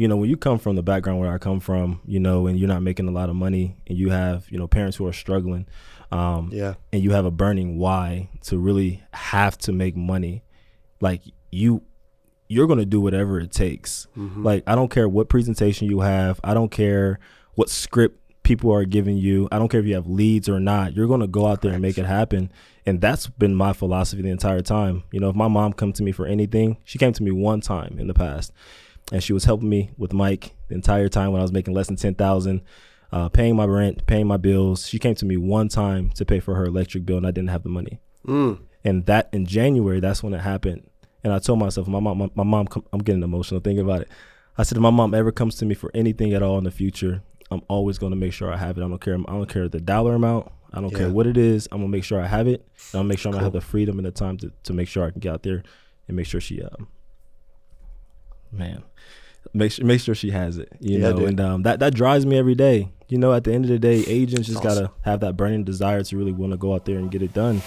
when you come from the background where I come from, and you're not making a lot of money and you have, parents who are struggling, and you have a burning why to really have to make money, like you're going to do whatever it takes. Like, I don't care what presentation you have. I don't care what script people are giving you. I don't care if you have leads or not. You're going to go out there and make it happen. And that's been my philosophy the entire time. If my mom come to me for anything, she came to me one time in the past, and she was helping me with Mike the entire time when I was making less than $10,000, paying my rent, paying my bills. She came to me one time to pay for her electric bill, and I didn't have the money. And that in January, that's when it happened. And I told myself, my mom, I'm getting emotional thinking about it. I said, if my mom ever comes to me for anything at all in the future, I'm always going to make sure I have it. I don't care the dollar amount. I don't care what it is. I'm going to make sure I have it. And I'll make sure I'm going to have the freedom and the time to make sure I can get out there and make sure she, make sure she has it, and that drives me every day. At the end of the day, agents just got to have that burning desire to really want to go out there and get it done.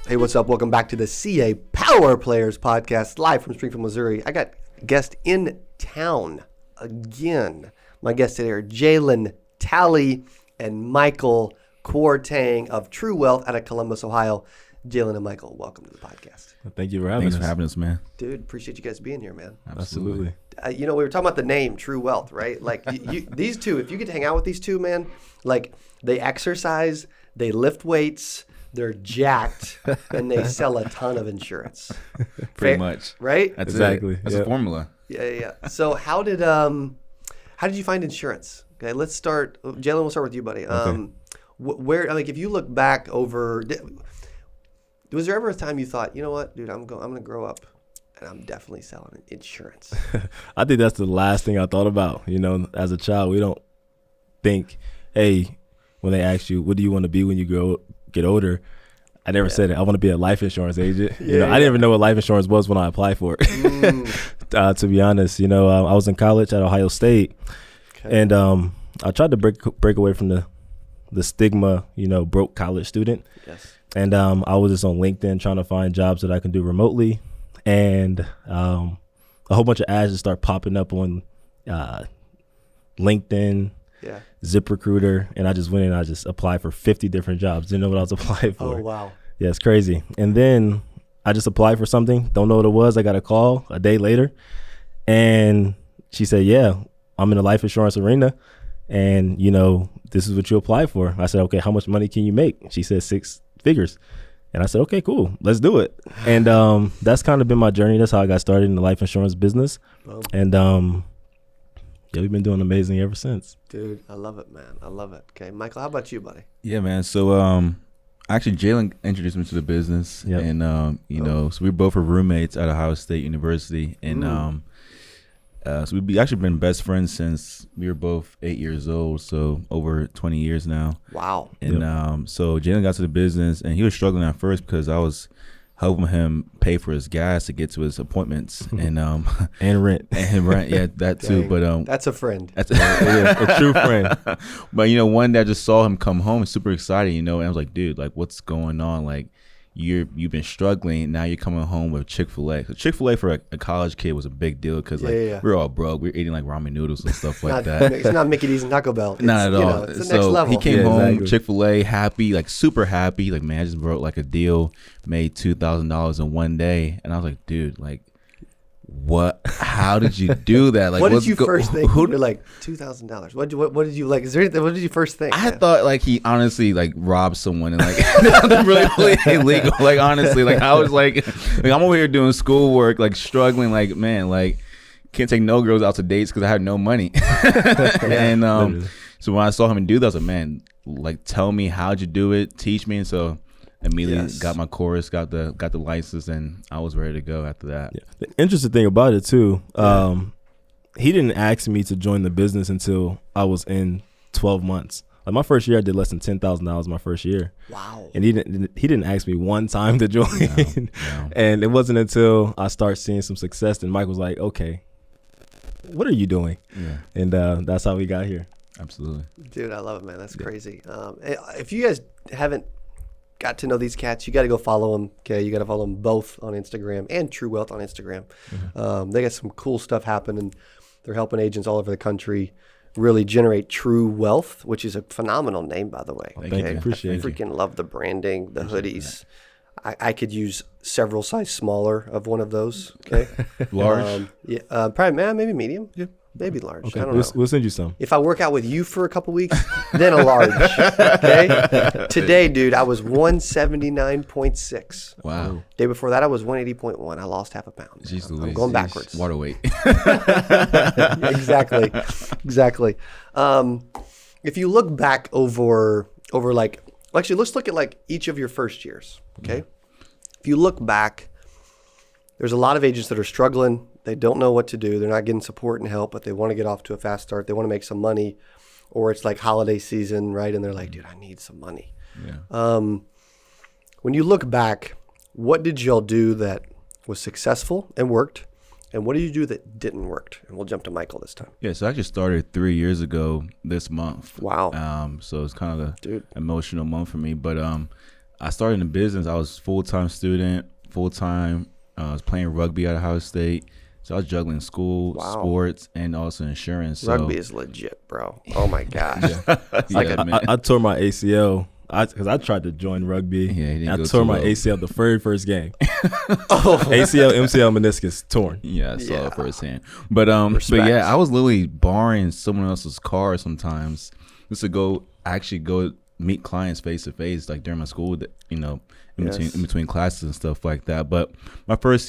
Hey, what's up? Welcome back to the CA Power Players podcast, live from Springfield, Missouri. I got a guest in town again. My guests today are Jalon Talley and Michael Kwarteng of True Wealth out of Columbus, Ohio. Jalon and Michael, welcome to the podcast. Thank you for having us. Thanks for having us, man. Dude, appreciate you guys being here, man. Absolutely. We were talking about the name True Wealth, right? Like these two, if you get to hang out with these two, man, like they exercise, they lift weights, they're jacked, and they sell a ton of insurance. Pretty much, right? That's exactly. It. That's a formula. Yeah. So how did you find insurance? Okay, let's start. Jalon, we'll start with you, buddy. Okay. If you look back over, was there ever a time you thought, you know what, dude, I'm gonna grow up, and I'm definitely selling insurance? I think that's the last thing I thought about. As a child, we don't think, hey, when they ask you, what do you want to be when you get older? I never said it. I want to be a life insurance agent. I didn't even know what life insurance was when I applied for it. To be honest, I was in college at Ohio State, and I tried to break away from the stigma, broke college student. Yes. And I was just on LinkedIn trying to find jobs that I can do remotely, and a whole bunch of ads just start popping up on LinkedIn. Yeah. ZipRecruiter, and I just went in and I just applied for 50 different jobs. Didn't know what I was applying for. Oh, wow. Yeah, it's crazy. And then I just applied for something. Don't know what it was. I got a call a day later, and she said, yeah, I'm in the life insurance arena, and, this is what you apply for. I said, okay, how much money can you make? She said 6 figures. And I said, okay, cool. Let's do it. And that's kind of been my journey. That's how I got started in the life insurance business. And yeah, we've been doing amazing ever since. Dude, I love it, man. I love it. Okay, Michael, how about you, buddy? Yeah, man. So, actually, Jalon introduced me to the business, and so we both were roommates at Ohio State University, and so we've actually been best friends since we were both 8 years old, so over 20 years now. Wow. And so Jalon got to the business, and he was struggling at first because I was helping him pay for his gas to get to his appointments and rent. Yeah, that too. Dang, but that's a friend. That's a true friend. But one day I just saw him come home, super excited, and I was like, dude, like, what's going on? Like, you've been struggling, now you're coming home with Chick-fil-A. So Chick-fil-A for a college kid was a big deal because we're all broke. We're eating like ramen noodles and stuff like that. It's not Mickey D's and Taco Bell. Not at all. It's the so next level. He came home, exactly. Chick-fil-A, happy, like super happy. Like, man, I just broke like a deal, made $2,000 in one day. And I was like, dude, like, what? How did you do that? Like, what did you first think? Who You're like $2,000. What did you like? Is there anything? What did you first think? I thought like he honestly like robbed someone and like nothing really illegal. Like honestly, like I was like I'm over here doing schoolwork, like struggling, like man, like can't take no girls out to dates because I had no money. And so when I saw him do that, I was like, man, like tell me how'd you do it? Teach me. And so immediately got my course, got the license, and I was ready to go after that. Yeah. The interesting thing about it too, he didn't ask me to join the business until I was in 12 months. Like my first year, I did less than $10,000 my first year. Wow! And he didn't ask me one time to join. No. And it wasn't until I started seeing some success that Mike was like, "Okay, what are you doing?" Yeah. And that's how we got here. Absolutely. Dude, I love it, man. That's crazy. If you guys haven't got to know these cats, you got to go follow them. Okay, you got to follow them both on Instagram and True Wealth on Instagram. They got some cool stuff happening. They're helping agents all over the country really generate true wealth, which is a phenomenal name, by the way. Thank you. Appreciate I freaking love the branding, the hoodies. I could use several size smaller of one of those. Okay, Large. Probably maybe medium. Yeah. Maybe large. Okay, I don't know. We'll send you some. If I work out with you for a couple weeks, then a large. Okay. Today, dude, I was 179.6. Wow. Day before that, I was 180.1. I lost half a pound. Jeez I'm Louise. going backwards. Water weight. Exactly. If you look back over like, actually, let's look at like each of your first years. Okay. If you look back, there's a lot of agents that are struggling. They don't know what to do. They're not getting support and help, but they want to get off to a fast start. They want to make some money, or it's like holiday season, right? And they're like, dude, I need some money. Yeah. When you look back, what did y'all do that was successful and worked? And what did you do that didn't work? And we'll jump to Michael this time. Yeah, so I actually started 3 years ago this month. Wow. So it's kind of an emotional month for me. But I started in the business. I was full-time student, full-time. I was playing rugby at Ohio State. So I was juggling school, sports, and also insurance. Rugby is legit, bro. Oh, my gosh. I tore my ACL because I tried to join rugby. Yeah, I tore my ACL the very first game. ACL, MCL, meniscus torn. Yeah, I saw it firsthand. But yeah, I was literally borrowing someone else's car sometimes just to go meet clients face to face, like during my school, in between classes and stuff like that. But my first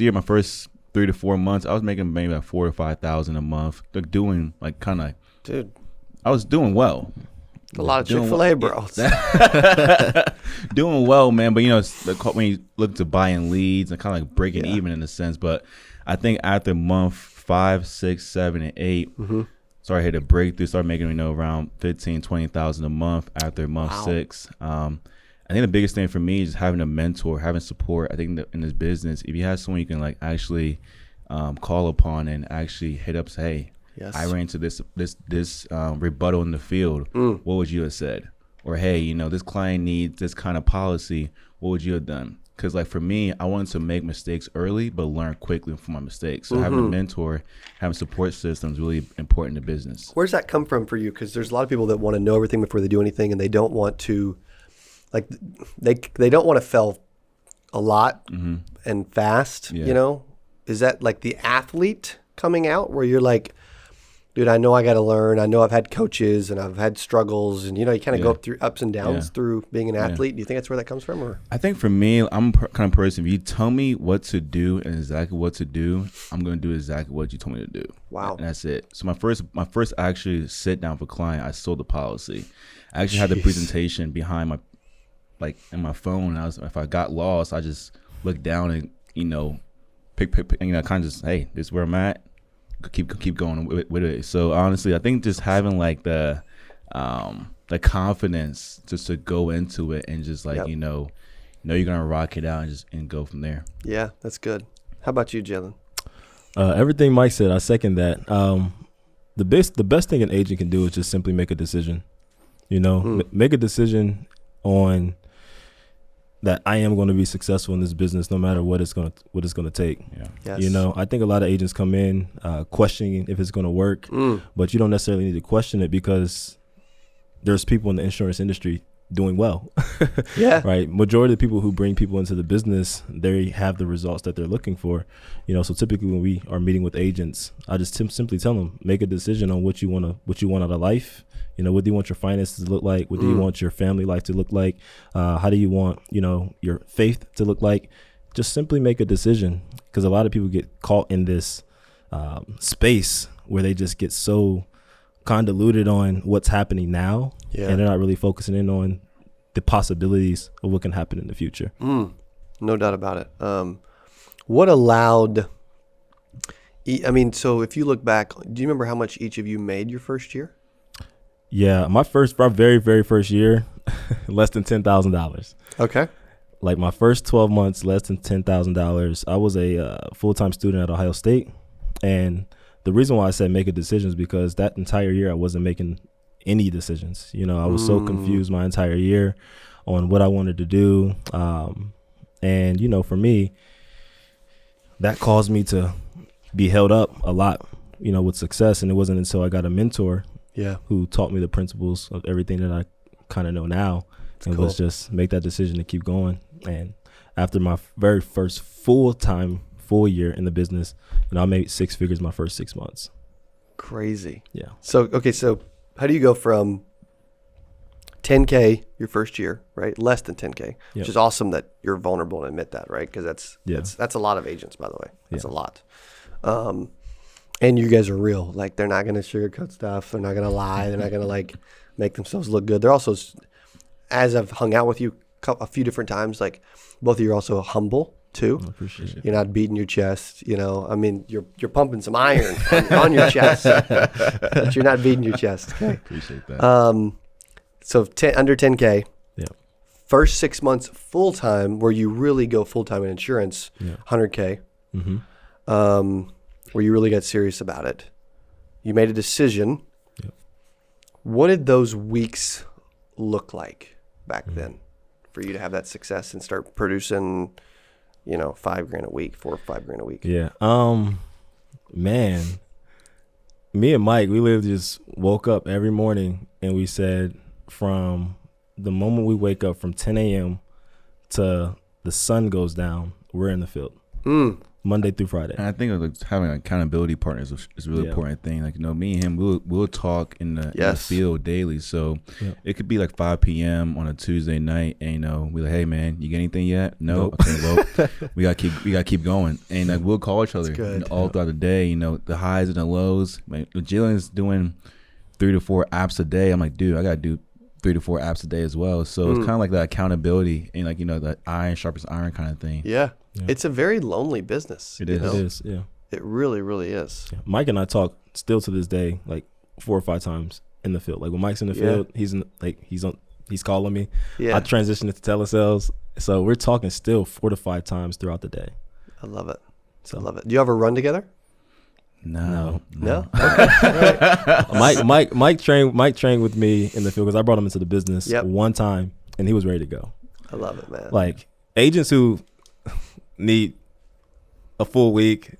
3 to 4 months, I was making maybe like $4,000 to $5,000 a month. Like doing like kind of, dude, I was doing well. A lot of Chick-fil-A, bro. Doing well, man. But when you look to buying leads and kind of like breaking even in a sense. But I think after month 5, 6, 7, and 8, started hit a breakthrough. Started making around $15,000-$20,000 a month after month 6. I think the biggest thing for me is just having a mentor, having support. I think that in this business, if you have someone you can like actually call upon and actually hit up, say, hey, I ran into this rebuttal in the field. What would you have said? Or, hey, this client needs this kind of policy. What would you have done? Because like for me, I wanted to make mistakes early, but learn quickly from my mistakes. So having a mentor, having support systems, really important to business. Where's that come from for you? Because there's a lot of people that want to know everything before they do anything, and they don't want to. Like they don't want to fail a lot and fast, Is that like the athlete coming out where you're like, dude, I know I got to learn. I know I've had coaches and I've had struggles, and you kind of go through ups and downs through being an athlete. Do you think that's where that comes from? Or I think for me, I'm kind of person. If you tell me what to do and exactly what to do, I'm going to do exactly what you told me to do. Wow, and that's it. So my first actually sit down for client, I sold the policy. I actually had the presentation behind my. Like in my phone, if I got lost, I just look down and pick kind of just, hey, this is where I'm at. Keep going with it. So honestly, I think just having like the confidence just to go into it and just like know you're gonna rock it out and go from there. Yeah, that's good. How about you, Jalon? Everything Mike said, I second that. The best thing an agent can do is just simply make a decision. Make a decision on that I am going to be successful in this business, no matter what it's going to take. Yeah. Yes. I think a lot of agents come in questioning if it's going to work, but you don't necessarily need to question it because there's people in the insurance industry doing well. Yeah. Right. Majority of the people who bring people into the business, they have the results that they're looking for. So typically when we are meeting with agents, I just simply tell them, make a decision on what you want out of life. What do you want your finances to look like? What do you want your family life to look like? How do you want, your faith to look like? Just simply make a decision, because a lot of people get caught in this space where they just get so convoluted on what's happening now, and they're not really focusing in on the possibilities of what can happen in the future. No doubt about it. What allowed, so if you look back, do you remember how much each of you made your first year? Yeah, my very, very first year, less than $10,000. Okay. Like my first 12 months, less than $10,000. I was a full-time student at Ohio State. And the reason why I said make a decision is because that entire year I wasn't making any decisions. You know, I was so confused my entire year on what I wanted to do. And, you know, for me, that caused me to be held up a lot, you know, with success. And it wasn't until I got a mentor who taught me the principles of everything that I kind of know now. That's and cool. Was just make that decision to keep going. And after my very first full year in the business, you know, I made 6 figures my first 6 months. Crazy. Yeah. So how do you go from 10K your first year, right? Less than 10K, which is awesome that you're vulnerable and admit that, right? Because that's a lot of agents, by the way. That's a lot. And you guys are real. Like, they're not going to sugarcoat stuff. They're not going to lie. They're not going to like make themselves look good. They're also, as I've hung out with you a few different times, like both of you are also humble too. I appreciate it. You're not beating your chest, you know. I mean, you're pumping some iron on your chest, but you're not beating your chest. Okay? Appreciate that. So under 10K, first 6 months full time, where you really go full time in insurance, 100K, where you really got serious about it. You made a decision. What did those weeks look like back then for you to have that success and start producing, you know, $5,000 a week, $4,000 or $5,000 a week? Yeah. Man, me and Mike, we literally just woke up every morning and we said, from the moment we wake up from 10 a.m. to the sun goes down, we're in the field. Monday through Friday. And I think like having accountability partners is a really important thing. Like, you know, me and him, we'll talk in the field daily. So it could be like 5 p.m. on a Tuesday night, and you know, we're like, hey man, you get anything yet? No. Nope. Okay, well, we gotta keep going, and like we'll call each other all throughout the day. You know, the highs and the lows. Like, Jalon's doing 3 to 4 apps a day. I'm like, dude, I gotta do 3 to 4 apps a day as well. So it's kind of like that accountability and like, you know, that iron sharpens iron kind of thing. Yeah. It's a very lonely business. It is. It is. Yeah. It really, really is. Yeah. Mike and I talk still to this day, like 4 or 5 times in the field. Like when Mike's in the field, he's calling me. Yeah. I transitioned to telesales. So we're talking still 4 to 5 times throughout the day. I love it. I love it. Do you ever run together? No. Okay. Right. Mike trained with me in the field because I brought him into the business one time and he was ready to go. I love it, man. Like agents who need a full week,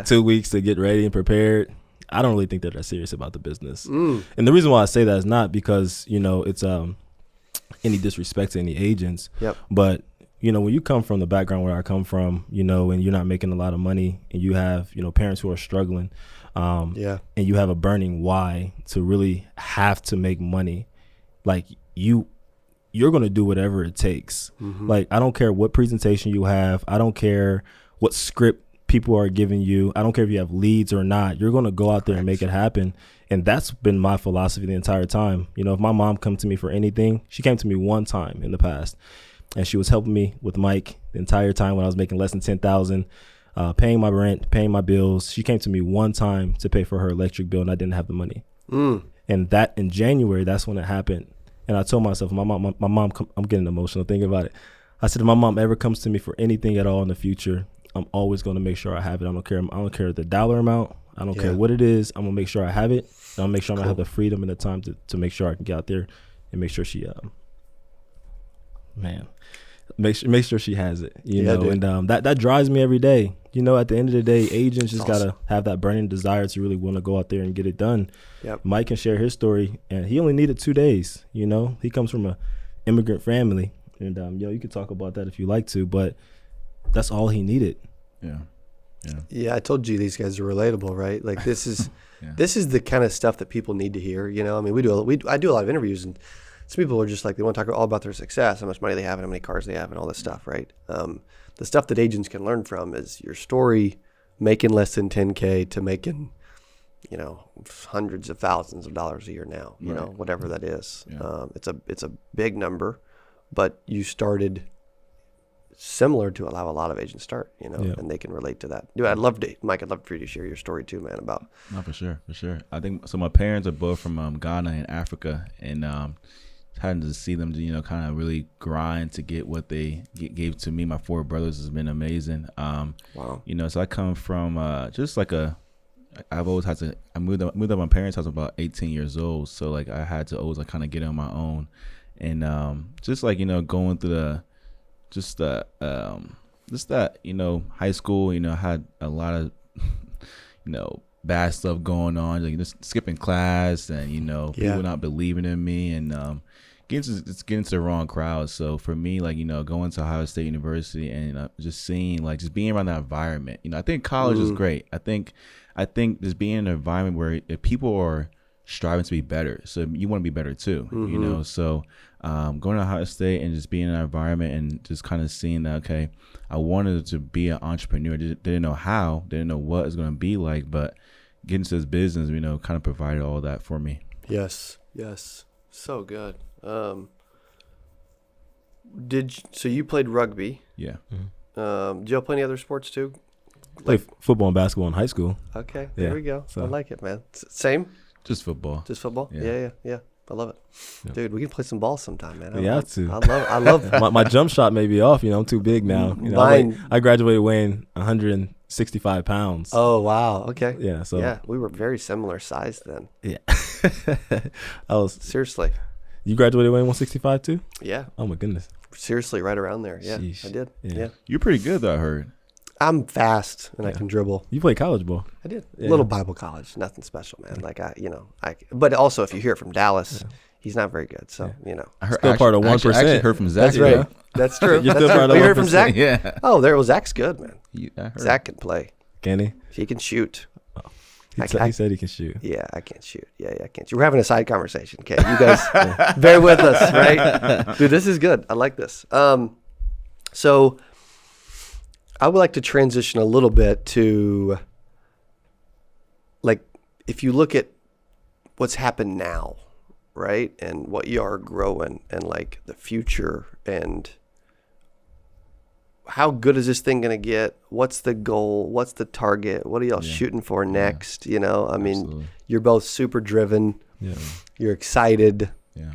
2 weeks to get ready and prepared, I don't really think they're that serious about the business. And the reason why I say that is not because, you know, it's any disrespect to any agents, but you know, when you come from the background where I come from, you know, and you're not making a lot of money and you have, you know, parents who are struggling, and you have a burning why to really have to make money, like you're going to do whatever it takes. Like, I don't care what presentation you have. I don't care what script people are giving you. I don't care if you have leads or not. You're going to go out there and make it happen. And that's been my philosophy the entire time. You know, if my mom comes to me for anything, she came to me one time in the past. And she was helping me with Mike the entire time when I was making less than $10,000, paying my rent, paying my bills. She came to me one time to pay for her electric bill, and I didn't have the money. And that in January, that's when it happened. And I told myself, my mom, I'm getting emotional thinking about it. I said, if my mom ever comes to me for anything at all in the future, I'm always going to make sure I have it. I don't care the dollar amount. I don't care what it is. I'm going to make sure I have it. And I'll make sure I'm going to have the freedom and the time to make sure I can get out there and make sure she, make sure she has it, you know, dude. And that drives me every day. You know, at the end of the day, agents just gotta have that burning desire to really want to go out there and get it done. Mike can share his story, and he only needed 2 days. You know, he comes from a immigrant family, and you know, you could talk about that if you like to, but that's all he needed. Yeah, I told you these guys are relatable, right? Like this is this is the kind of stuff that people need to hear. You know, I mean, I do a lot of interviews, and some people are just like, they want to talk all about their success, how much money they have and how many cars they have and all this stuff, right? The stuff that agents can learn from is your story, making less than 10K to making, you know, hundreds of thousands of dollars a year now, you know, whatever that is. It's a big number, but you started similar to how a lot of agents start, you know, and they can relate to that. Dude, Mike, I'd love for you to share your story too, man, about. No, for sure. I think, so my parents are both from Ghana and Africa, and having to see them, you know, kind of really grind to get what they gave to me, my 4 brothers, has been amazing. Wow. You know, so I come from just like a I've always had to. I moved up my parents' house about 18 years old, so like I had to always like kind of get on my own, and just like going through that high school, I had a lot of bad stuff going on, like just skipping class, and people not believing in me, and getting to the wrong crowd. So for me, like going to Ohio State University and just seeing just being around that environment, I think college is great. I think just being in an environment where if people are striving to be better, so you want to be better too. So going to Ohio State and just being in that environment and just kind of seeing that, okay, I wanted to be an entrepreneur. Didn't know how, didn't know what it's going to be like, but getting into this business, kind of provided all that for me. Yes. So good. So you played rugby? Yeah. Did you play any other sports too? Played football and basketball in high school. Okay, there we go. So. I like it, man. Same? Just football. Just football? Yeah. I love it. Yeah. Dude, we can play some ball sometime, man. We have to. I love that. my jump shot may be off. I'm too big now. I graduated weighing 165 pounds. Oh, wow. Okay. Yeah. So yeah, we were very similar size then. Yeah. Seriously. You graduated weighing 165 too? Yeah. Oh my goodness. Seriously, right around there. Yeah, Sheesh. I did. Yeah. You're pretty good, though, I heard. I'm fast and I can dribble. You played college ball. I did. Little Bible college, nothing special, man. Like but also if you hear it from Dallas, he's not very good. So I heard, still part of 1%. I actually heard from Zach. That's right. That's true. You're That's still true. part of You heard from 1%. Zach? Yeah. Oh, Zach's good, man. Zach can play. Can he? He can shoot. He said he can shoot. Yeah, I can't shoot. Yeah, I can't shoot. We're having a side conversation. Okay, you guys bear with us, right? Dude, this is good. I like this. So I would like to transition a little bit to, like, if you look at what's happened now, right, and what you are growing, and like the future, and how good is this thing going to get? What's the goal? What's the target? What are y'all shooting for next? I mean, Absolutely. You're both super driven. Yeah. You're excited. Yeah.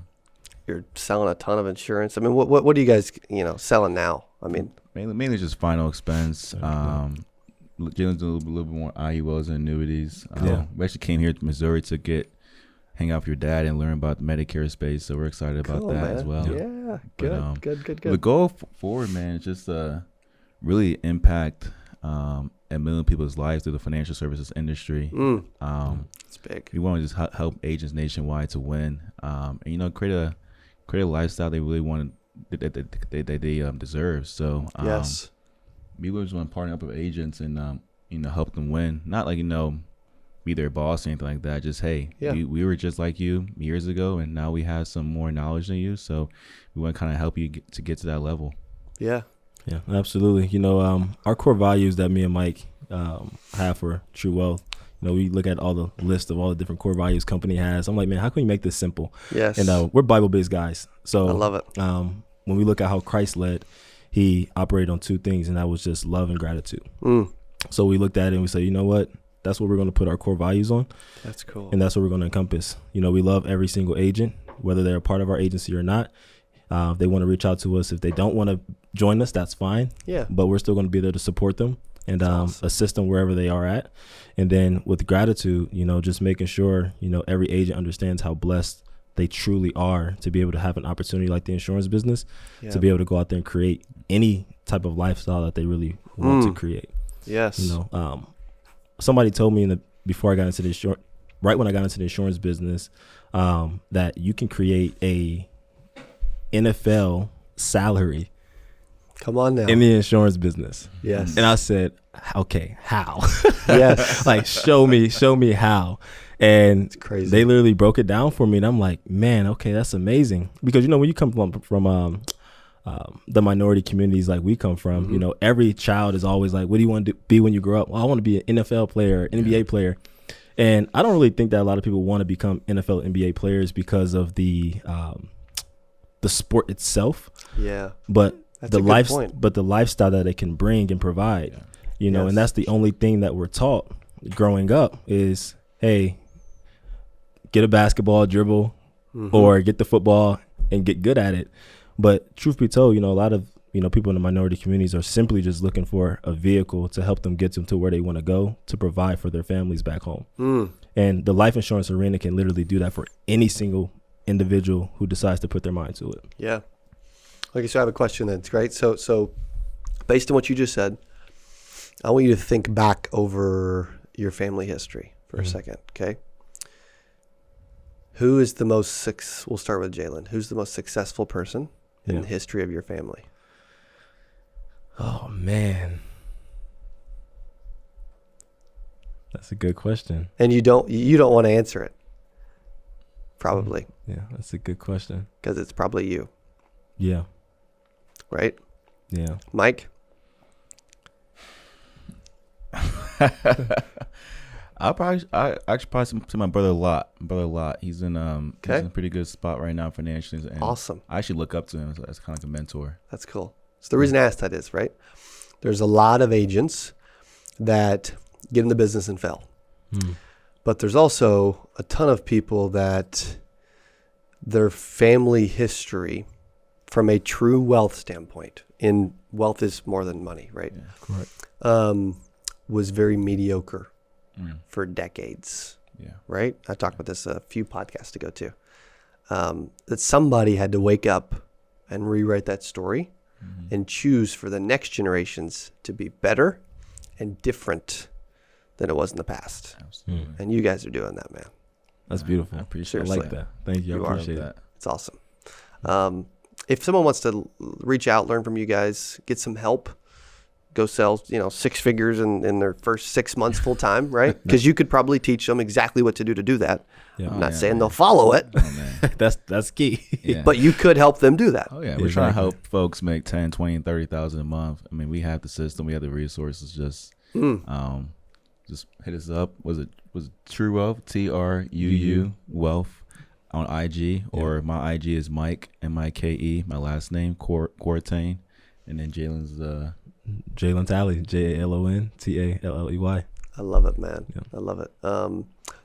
You're selling a ton of insurance. I mean, what are you guys, selling now? I mean, mainly just final expense. Jalen's doing a little bit more IULs and annuities. We actually came here to Missouri to hang out with your dad and learn about the Medicare space. So we're excited about that man. as well. Yeah, good. The goal forward, man, is just really impact a million people's lives through the financial services industry. It's big. We want to just help agents nationwide to win, and create a lifestyle they really want that they deserve. So Yes. we just want to partner up with agents and help them win. Not like be their boss or anything like that. Just we were just like you years ago, and now we have some more knowledge than you. So we want to kind of help you get to that level. Yeah. Yeah, absolutely. Our core values that me and Mike have for True Wealth. We look at all the list of all the different core values company has. I'm like, man, how can we make this simple? Yes. And we're Bible-based guys. So I love it. When we look at how Christ led, he operated on two things, and that was just love and gratitude. So we looked at it and we said, you know what? That's what we're going to put our core values on. That's cool. And that's what we're going to encompass. We love every single agent, whether they're a part of our agency or not. If they want to reach out to us, if they don't want to join us, that's fine. Yeah. But we're still going to be there to support them and awesome. Assist them wherever they are at. And then with gratitude, just making sure, every agent understands how blessed they truly are to be able to have an opportunity like the insurance business, to be able to go out there and create any type of lifestyle that they really want to create. Yes. Somebody told me before I got into the right when I got into the insurance business, that you can create a NFL salary. Come on now. In the insurance business. Yes. And I said, okay, how? Yes. Like, show me how. And it's crazy. They literally broke it down for me. And I'm like, man, okay, that's amazing. Because, when you come from the minority communities like we come from, every child is always like, what do you want to be when you grow up? Well, I want to be an NFL player, NBA player. And I don't really think that a lot of people want to become NFL, NBA players because of the sport itself. Yeah. But that's a good point. But the lifestyle that it can bring and provide, and that's the only thing that we're taught growing up is, hey, get a basketball, dribble, or get the football and get good at it. But truth be told, a lot of people in the minority communities are simply just looking for a vehicle to help them get them to where they want to go to provide for their families back home. And the life insurance arena can literally do that for any single individual who decides to put their mind to it. Yeah. Okay, so I have a question that's great. So based on what you just said, I want you to think back over your family history for a second, okay? Who is the most, we'll start with Jalon. Who's the most successful person in the history of your family? Oh, man. That's a good question. And you don't want to answer it, probably. Yeah, that's a good question. Because it's probably you. Yeah. Right? Yeah. Mike? I actually probably to my brother a lot. He's in he's in a pretty good spot right now financially. And awesome. I actually look up to him as kind of like a mentor. That's cool. So the reason I asked that is, right, there's a lot of agents that get in the business and fail. But there's also a ton of people that their family history from a true wealth standpoint, in wealth is more than money, right? Yeah, correct. Was very mediocre for decades. Yeah. Right? I talked about this a few podcasts ago too. That somebody had to wake up and rewrite that story and choose for the next generations to be better and different than it was in the past. Absolutely. And you guys are doing that, man. That's beautiful. I appreciate I like that. Thank you. I appreciate that. It's awesome. If someone wants to reach out, learn from you guys, get some help, go sell, 6 figures in their first 6 months full time, right? Because you could probably teach them exactly what to do that. Yeah. I'm not saying they'll follow it, that's key. Yeah. but you could help them do that. Oh yeah, we're trying to help folks make 10, 20, 30,000 a month. I mean, we have the system, we have the resources. Just hit us up. Was it True Wealth? TRUU Wealth on IG, or my IG is Mike MIKE. My last name Kwarteng, and then Jalon's Jalon Talley, JALONTALLEY. I love it, man. Yeah. I love it.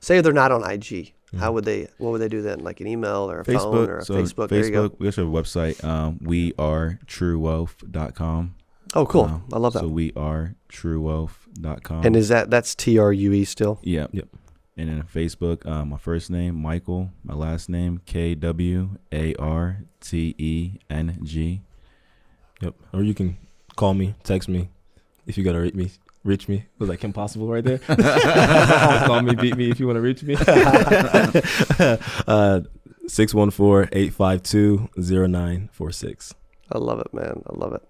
Say they're not on IG. What would they do then? Like an email or a Facebook, phone or a Facebook? There you go. We also have a website, wearetruewealth.com. Oh, cool. I love that. So wearetruewealth.com. And that's TRUE still? Yep. And then Facebook, my first name, Michael, my last name, KWARTENG. Yep. Or you can call me, text me if you got to reach me. Was like impossible right there? Call me, beat me if you want to reach me. 614-852-0946. I love it, man. I love it.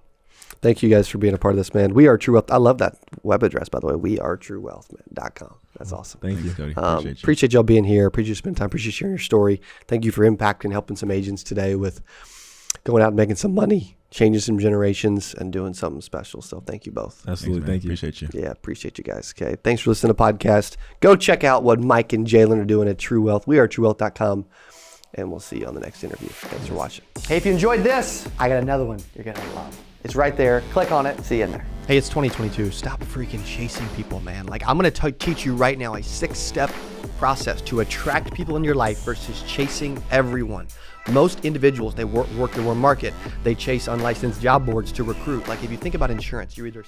Thank you guys for being a part of this, man. We Are True Wealth. I love that web address, by the way. wearetruewealth.com. That's awesome. Thank you, Cody. Appreciate y'all being here. Appreciate you spending time. Appreciate you sharing your story. Thank you for impacting, helping some agents today with going out and making some money, changing some generations, and doing something special. So thank you both. Absolutely. Thank you. Appreciate you. Yeah, appreciate you guys. Okay. Thanks for listening to the podcast. Go check out what Mike and Jalon are doing at True Wealth. wearetruewealth.com. And we'll see you on the next interview. Thanks for watching. Hey, if you enjoyed this, I got another one you're going to love. It's right there. Click on it. See you in there. Hey, it's 2022. Stop freaking chasing people, man. Like, I'm going to teach you right now a 6-step process to attract people in your life versus chasing everyone. Most individuals, they work the warm market. They chase unlicensed job boards to recruit. Like, if you think about insurance, you're either